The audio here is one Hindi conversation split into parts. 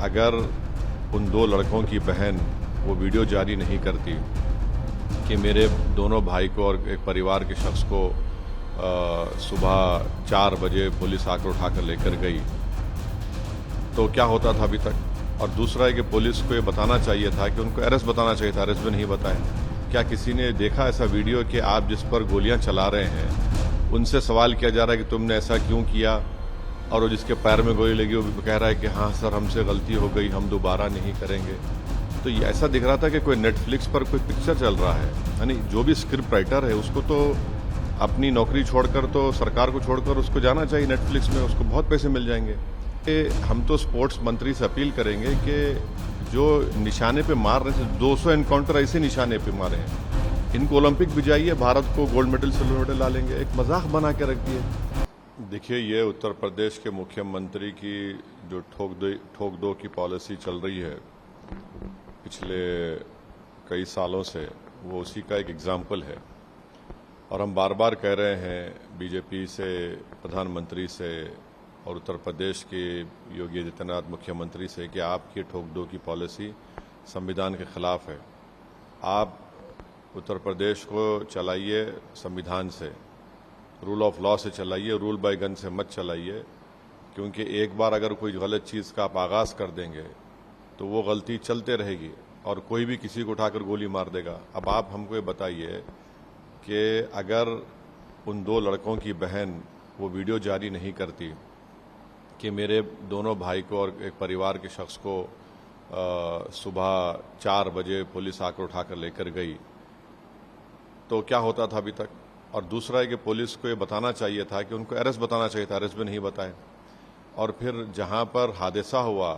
अगर उन दो लड़कों की बहन वो वीडियो जारी नहीं करती कि मेरे दोनों भाई को और एक परिवार के शख्स को सुबह 4 बजे पुलिस आकर उठाकर लेकर गई, तो क्या होता था अभी तक। और दूसरा है कि पुलिस को ये बताना चाहिए था कि उनको अरेस्ट बताना चाहिए था, अरेस्ट भी नहीं बताया। क्या किसी ने देखा ऐसा वीडियो कि आप जिस पर गोलियां चला रहे हैं उनसे सवाल किया जा रहा है कि तुमने ऐसा क्यों किया, और वो जिसके पैर में गोली लगी वो कह रहा है कि हाँ सर हमसे गलती हो गई, हम दोबारा नहीं करेंगे। तो ये ऐसा दिख रहा था कि कोई नेटफ्लिक्स पर कोई पिक्चर चल रहा है। यानी जो भी स्क्रिप्ट राइटर है उसको तो अपनी नौकरी छोड़कर, तो सरकार को छोड़कर उसको जाना चाहिए नेटफ्लिक्स में, उसको बहुत पैसे मिल जाएंगे। हम तो स्पोर्ट्स मंत्री से अपील करेंगे कि जो निशाने पे मार रहे थे, 200 एनकाउंटर ऐसे निशाने पे मारे हैं, इनको ओलंपिक भिजाइए, भारत को गोल्ड मेडल सिल्वर मेडल ला लेंगे। एक मजाक बना के रख दिए। देखिए, ये उत्तर प्रदेश के मुख्यमंत्री की जो ठोक दो की पॉलिसी चल रही है पिछले कई सालों से, वो उसी का एक एग्जाम्पल है। और हम बार बार कह रहे हैं बीजेपी से, प्रधानमंत्री से और उत्तर प्रदेश के योगी आदित्यनाथ मुख्यमंत्री से कि आपकी ठोक दो की पॉलिसी संविधान के खिलाफ है। आप उत्तर प्रदेश को चलाइए संविधान से, रूल ऑफ लॉ से चलाइए, रूल बाय गन से मत चलाइए, क्योंकि एक बार अगर कोई गलत चीज़ का आप आगाज़ कर देंगे तो वो गलती चलते रहेगी और कोई भी किसी को उठाकर गोली मार देगा। अब आप हमको ये बताइए कि अगर उन दो लड़कों की बहन वो वीडियो जारी नहीं करती कि मेरे दोनों भाई को और एक परिवार के शख्स को सुबह 4 बजे पुलिस आकर उठाकर लेकर गई, तो क्या होता था अभी तक। और दूसरा है कि पुलिस को ये बताना चाहिए था कि उनको अरेस्ट बताना चाहिए था, अरेस्ट भी नहीं बताए। और फिर जहां पर हादसा हुआ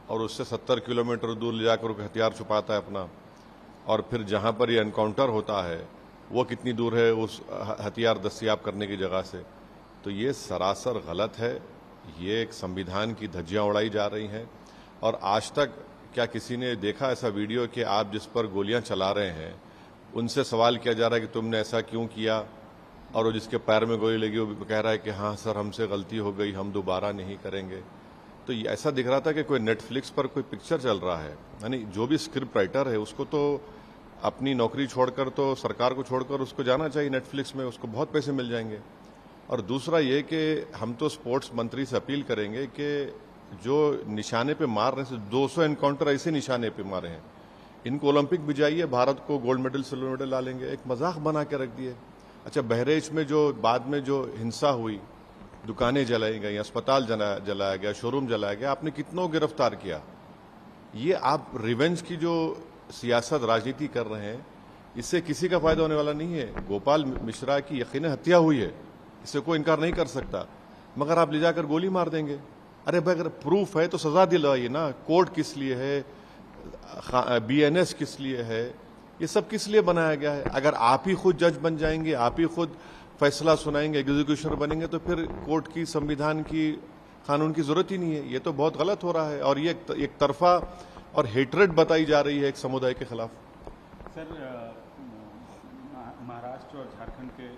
और उससे 70 किलोमीटर दूर ले जाकर हथियार छुपाता है अपना, और फिर जहां पर ये एनकाउंटर होता है वो कितनी दूर है उस हथियार दस्तयाब करने की जगह से। तो ये सरासर गलत है। ये एक संविधान की धज्जियां उड़ाई जा रही हैं। और आज तक क्या किसी ने देखा ऐसा वीडियो कि आप जिस पर गोलियां चला रहे हैं उनसे सवाल किया जा रहा है कि तुमने ऐसा क्यों किया, और वो जिसके पैर में गोली लगी वो कह रहा है कि हाँ सर हमसे गलती हो गई, हम दोबारा नहीं करेंगे। तो ये ऐसा दिख रहा था कि कोई नेटफ्लिक्स पर कोई पिक्चर चल रहा है। यानी जो भी स्क्रिप्ट राइटर है उसको तो अपनी नौकरी छोड़कर, तो सरकार को छोड़कर उसको जाना चाहिए नेटफ्लिक्स में, उसको बहुत पैसे मिल जाएंगे। और दूसरा ये कि हम तो स्पोर्ट्स मंत्री से अपील करेंगे कि जो निशाने पे मार रहे हैं, 200 एनकाउंटर ऐसे निशाने पे मारे हैं, इनको ओलंपिक भिजाइए, भारत को गोल्ड मेडल सिल्वर मेडल ला लेंगे। एक मजाक बना के रख दिए। अच्छा, बहरेच में जो बाद में जो हिंसा हुई, दुकानें जलाई गई, अस्पताल जलाया गया, शोरूम जलाया गया, आपने कितनों गिरफ्तार किया। ये आप रिवेंज की जो सियासत राजनीति कर रहे हैं, इससे किसी का फायदा होने वाला नहीं है। गोपाल मिश्रा की यकीनन हत्या हुई है, इससे कोई इनकार नहीं कर सकता, मगर आप ले जाकर गोली मार देंगे। अरे भाई, अगर प्रूफ है तो सजा दिलवाइए ना। कोर्ट किस लिए है, बीएनएस किस लिए है, ये सब किस लिए बनाया गया है। अगर आप ही खुद जज बन जाएंगे, आप ही खुद फैसला सुनाएंगे, एग्जीक्यूशनर बनेंगे, तो फिर कोर्ट की, संविधान की, कानून की जरूरत ही नहीं है। ये तो बहुत गलत हो रहा है। और ये एक तरफा और हेट्रेड बताई जा रही है एक समुदाय के खिलाफ। सर, महाराष्ट्र और झारखंड के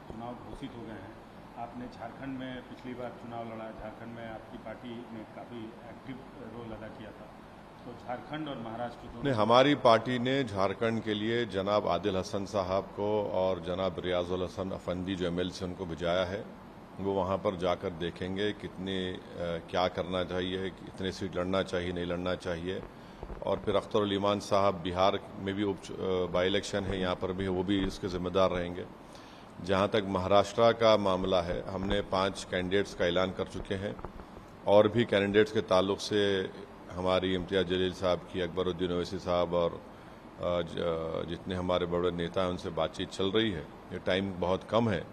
चुनाव घोषित हो गए हैं। आपने झारखंड में पिछली बार चुनाव लड़ा, झारखंड में आपकी पार्टी ने काफ़ी एक्टिव रोल अदा किया था, तो झारखंड और महाराष्ट्र दोनों नहीं, हमारी पार्टी ने झारखंड के लिए जनाब आदिल हसन साहब को और जनाब रियाजुल हसन अफंदी जो एमएलसी उनको भिजाया है। वो वहाँ पर जाकर देखेंगे कितने क्या करना चाहिए, कितने सीट लड़ना चाहिए, नहीं लड़ना चाहिए। और फिर अख्तर उल ईमान साहब बिहार में भी बाई इलेक्शन है, यहाँ पर भी वो भी इसके जिम्मेदार रहेंगे। जहाँ तक महाराष्ट्र का मामला है, हमने 5 कैंडिडेट्स का ऐलान कर चुके हैं, और भी कैंडिडेट्स के ताल्लुक से हमारी इम्तियाज़ जलील साहब की, अकबरुद्दीन ओवैसी साहब और जितने हमारे बड़े नेता हैं उनसे बातचीत चल रही है। ये टाइम बहुत कम है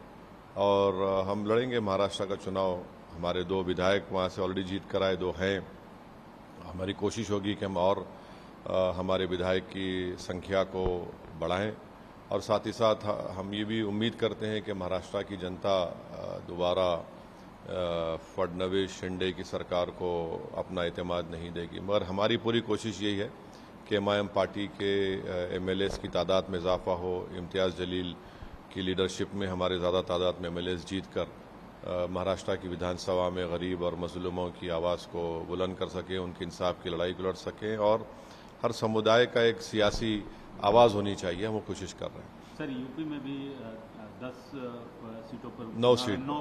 और हम लड़ेंगे महाराष्ट्र का चुनाव। हमारे 2 विधायक वहाँ से ऑलरेडी जीत कर आए, 2 हैं। हमारी कोशिश होगी कि हम और हमारे विधायक की संख्या को बढ़ाएं, और साथ ही साथ हम ये भी उम्मीद करते हैं कि महाराष्ट्र की जनता दोबारा फडणवीस शिंदे की सरकार को अपना एतमाद नहीं देगी। मगर हमारी पूरी कोशिश यही है कि एमआईएम पार्टी के एमएलएस की तादाद में इजाफा हो, इम्तियाज़ जलील की लीडरशिप में हमारे ज़्यादा तादाद में एमएलएस जीत कर महाराष्ट्र की विधानसभा में गरीब और मजलूमों की आवाज़ को बुलंद कर सकें, उनके इंसाफ की लड़ाई को लड़ सकें और हर समुदाय का एक सियासी आवाज़ होनी चाहिए। हम वो कोशिश कर रहे हैं। सर यूपी में भी 10 सीटों पर 9 सीट 9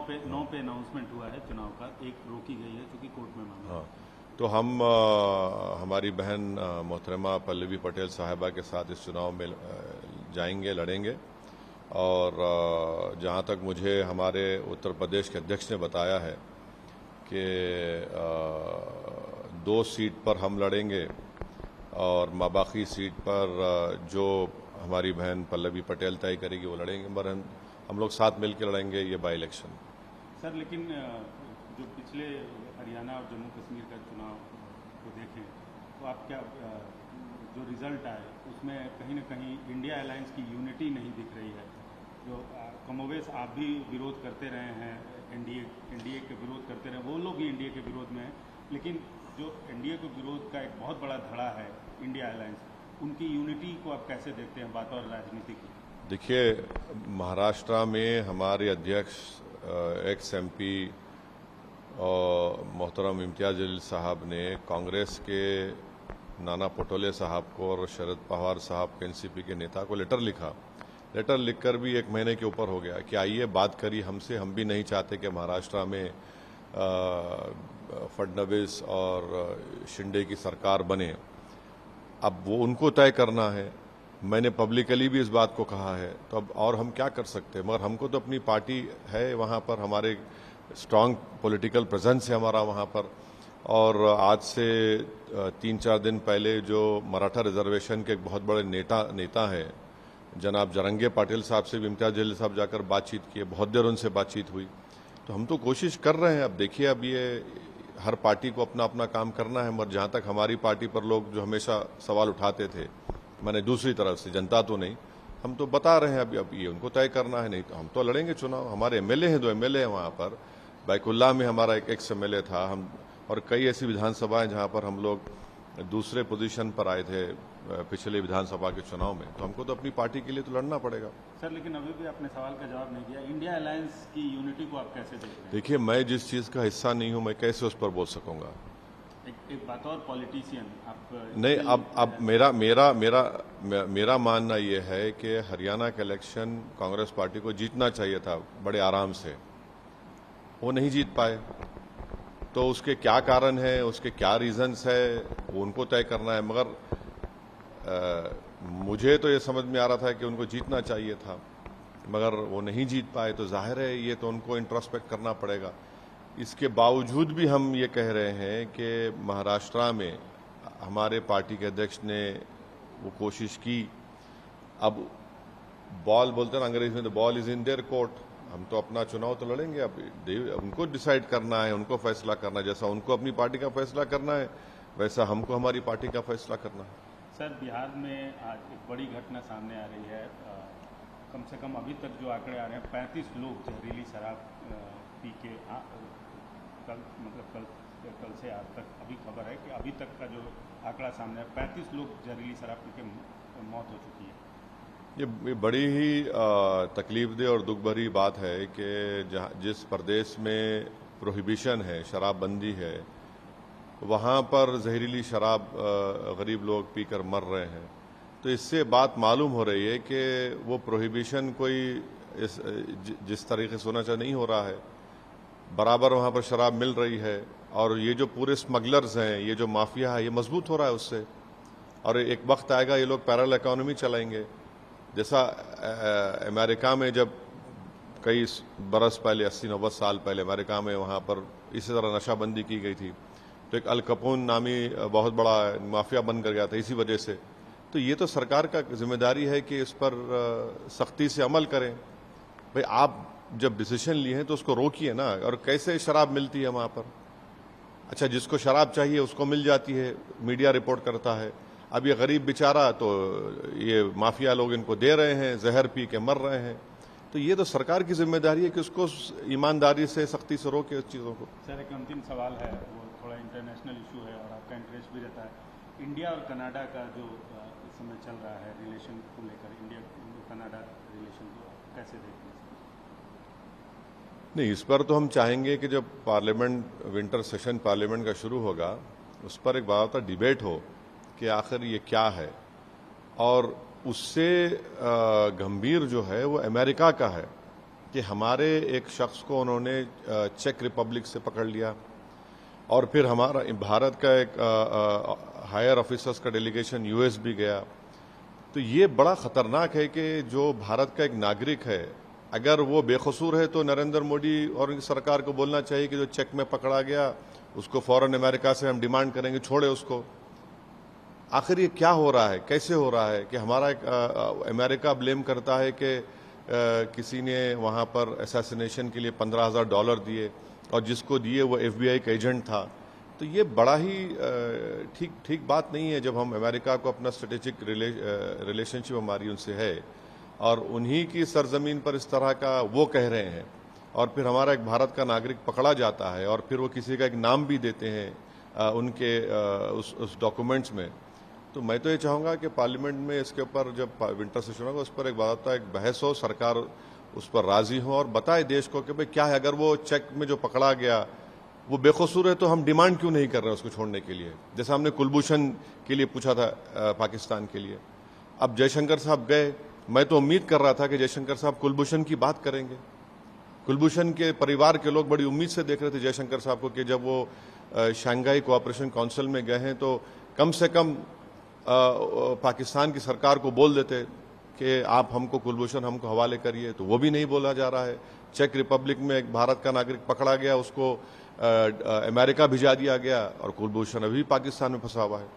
पे अनाउंसमेंट हुआ है चुनाव का, एक रोकी गई है क्योंकि कोर्ट में मामला। हाँ, तो हम हमारी बहन मोहतरमा पल्लवी पटेल साहिबा के साथ इस चुनाव में जाएंगे, लड़ेंगे। और जहाँ तक मुझे हमारे उत्तर प्रदेश के अध्यक्ष ने बताया है कि 2 सीट पर हम लड़ेंगे और बाकी सीट पर जो हमारी बहन पल्लवी पटेल तय करेगी वो लड़ेंगे, मगर हम लोग साथ मिलकर लड़ेंगे ये बाई इलेक्शन। सर लेकिन जो पिछले हरियाणा और जम्मू कश्मीर का चुनाव को देखें तो आप क्या जो रिजल्ट आए उसमें कहीं ना कहीं इंडिया अलायंस की यूनिटी नहीं दिख रही है। जो कमोवेश आप भी विरोध करते रहे हैं, एनडीए के विरोध करते रहे, वो लोग भी एनडीए के विरोध में हैं, लेकिन जो एनडीए के विरोध का एक बहुत बड़ा धड़ा है इंडिया अलायंस, उनकी यूनिटी को आप कैसे देखते हैं बात और राजनीति की? देखिए, महाराष्ट्र में हमारे अध्यक्ष एक्स एमपी और मोहतरम इम्तियाज जलील साहब ने कांग्रेस के नाना पटोले साहब को और शरद पवार साहब के एनसीपी के नेता को लेटर लिखा। लेटर लिखकर भी 1 महीने के ऊपर हो गया कि आइए बात करिए हमसे, हम भी नहीं चाहते कि महाराष्ट्र में फडणवीस और शिंदे की सरकार बने। अब वो उनको तय करना है। मैंने पब्लिकली भी इस बात को कहा है, तो अब और हम क्या कर सकते हैं? मगर हमको तो अपनी पार्टी है वहाँ पर, हमारे स्ट्रांग पॉलिटिकल प्रेजेंस है हमारा वहाँ पर। और आज से 3-4 दिन पहले जो मराठा रिजर्वेशन के एक बहुत बड़े नेता हैं जनाब जरंगे पाटिल साहब से भी इम्तियाज जलील साहब जाकर बातचीत किए, बहुत देर उनसे बातचीत हुई। तो हम तो कोशिश कर रहे हैं। अब देखिए, अब ये हर पार्टी को अपना अपना काम करना है, मगर जहाँ तक हमारी पार्टी पर लोग जो हमेशा सवाल उठाते थे, मैंने दूसरी तरफ से, जनता तो नहीं, हम तो बता रहे हैं अब ये उनको तय करना है। नहीं तो हम तो लड़ेंगे चुनाव। हमारे एमएलए हैं, 2 एमएलए हैं वहाँ पर। बैकुल्ला में हमारा एक एक्स एमएलए था, हम और कई ऐसी विधानसभाएं जहाँ पर हम लोग दूसरे पोजीशन पर आए थे पिछले विधानसभा के चुनाव में। तो हमको तो अपनी पार्टी के लिए तो लड़ना पड़ेगा। सर लेकिन अभी भी आपने सवाल का जवाब नहीं दिया, इंडिया अलायंस की यूनिटी को आप कैसे देखते हैं? देखिए, मैं जिस चीज़ का हिस्सा नहीं हूँ, मैं कैसे उस पर बोल सकूंगा? एक बात और, पॉलिटिशियन आप नहीं, अब मेरा मानना यह है कि हरियाणा के इलेक्शन कांग्रेस पार्टी को जीतना चाहिए था बड़े आराम से, वो नहीं जीत पाए। तो उसके क्या कारण है, उसके क्या रीजंस है, वो उनको तय करना है। मगर मुझे तो ये समझ में आ रहा था कि उनको जीतना चाहिए था, मगर वो नहीं जीत पाए। तो जाहिर है ये तो उनको इंट्रोस्पेक्ट करना पड़ेगा। इसके बावजूद भी हम ये कह रहे हैं कि महाराष्ट्र में हमारे पार्टी के अध्यक्ष ने वो कोशिश की। अब बॉल बोलते हैं ना अंग्रेजी में, the ball is in their court. हम तो अपना चुनाव तो लड़ेंगे। अब उनको डिसाइड करना है, उनको फैसला करना है। जैसा उनको अपनी पार्टी का फैसला करना है, वैसा हमको हमारी पार्टी का फैसला करना है। सर बिहार में आज एक बड़ी घटना सामने आ रही है। कम से कम अभी तक जो आंकड़े आ रहे हैं, 35 लोग जहरीली शराब पी के कल से आज तक अभी खबर है कि अभी तक का जो आंकड़ा सामने है, 35 लोग जहरीली शराब पी के मौत हो चुकी है। ये बड़ी ही तकलीफदेह और दुख भरी बात है कि जिस प्रदेश में प्रोहिबिशन है, शराबबंदी है, वहाँ पर जहरीली शराब गरीब लोग पीकर मर रहे हैं। तो इससे बात मालूम हो रही है कि वो प्रोहिबिशन कोई जिस तरीके से होना चाहिए नहीं हो रहा है। बराबर वहाँ पर शराब मिल रही है और ये जो पूरे स्मगलर्स हैं, ये जो माफिया है, ये मजबूत हो रहा है उससे। और एक वक्त आएगा ये लोग पैरेलल इकोनॉमी चलाएंगे। जैसा अमेरिका में जब कई बरस पहले, 80-90 साल पहले अमेरिका में वहाँ पर इसी तरह नशाबंदी की गई थी, तो एक अल कैपोन नामी बहुत बड़ा माफिया बन कर गया था इसी वजह से। तो ये तो सरकार का जिम्मेदारी है कि इस पर सख्ती से अमल करें। भाई, आप जब डिसीजन लिए हैं तो उसको रोकिए ना। और कैसे शराब मिलती है वहाँ पर? अच्छा, जिसको शराब चाहिए उसको मिल जाती है, मीडिया रिपोर्ट करता है। अब ये गरीब बेचारा, तो ये माफिया लोग इनको दे रहे हैं, जहर पी के मर रहे हैं। तो ये तो सरकार की जिम्मेदारी है कि उसको ईमानदारी से, सख्ती से रोके उस चीज़ों को। सर एक अंतिम सवाल है, वो थोड़ा इंटरनेशनल इशू है और आपका इंटरेस्ट भी रहता है। इंडिया और कनाडा का जो इस समय चल रहा है रिलेशन को लेकर, इंडिया कनाडा रिलेशन को कैसे देखते हैं? नहीं, इस पर तो हम चाहेंगे कि जब पार्लियामेंट विंटर सेशन पार्लियामेंट का शुरू होगा उस पर एक बाकायदा डिबेट हो कि आखिर ये क्या है, और उससे गंभीर जो है वो अमेरिका का है कि हमारे एक शख्स को उन्होंने चेक रिपब्लिक से पकड़ लिया और फिर हमारा भारत का एक हायर ऑफिसर्स का डेलीगेशन यूएस भी गया। तो ये बड़ा खतरनाक है कि जो भारत का एक नागरिक है अगर वो बेकसूर है तो नरेंद्र मोदी और उनकी सरकार को बोलना चाहिए कि जो चेक में पकड़ा गया उसको फौरन अमेरिका से हम डिमांड करेंगे, छोड़े उसको। आखिर ये क्या हो रहा है, कैसे हो रहा है कि हमारा एक अमेरिका ब्लेम करता है कि किसी ने वहाँ पर असैसिनेशन के लिए $15,000 दिए और जिसको दिए वो FBI का एजेंट था। तो ये बड़ा ही ठीक बात नहीं है जब हम अमेरिका को अपना स्ट्रेटेजिक रिलेशनशिप हमारी उनसे है और उन्हीं की सरजमीन पर इस तरह का वो कह रहे हैं और फिर हमारा एक भारत का नागरिक पकड़ा जाता है और फिर वो किसी का एक नाम भी देते हैं उनके उस डॉक्यूमेंट्स में। तो मैं तो ये चाहूँगा कि पार्लियामेंट में इसके ऊपर जब विंटर सेशन होगा उस पर एक बात एक बहस हो, सरकार उस पर राजी हो और बताए देश को कि भाई क्या है, अगर वो चेक में जो पकड़ा गया वो बेकसूर है तो हम डिमांड क्यों नहीं कर रहे उसको छोड़ने के लिए, जैसा हमने कुलभूषण के लिए पूछा था पाकिस्तान के लिए। अब जयशंकर साहब गए, मैं तो उम्मीद कर रहा था कि जयशंकर साहब कुलभूषण की बात करेंगे। कुलभूषण के परिवार के लोग बड़ी उम्मीद से देख रहे थे जयशंकर साहब को कि जब वो शंघाई कोऑपरेशन काउंसिल में गए हैं तो कम से कम पाकिस्तान की सरकार को बोल देते कि आप हमको कुलभूषण हमको हवाले करिए, तो वो भी नहीं बोला जा रहा है। चेक रिपब्लिक में एक भारत का नागरिक पकड़ा गया, उसको अमेरिका भिजा दिया गया और कुलभूषण अभी पाकिस्तान में फंसा हुआ है।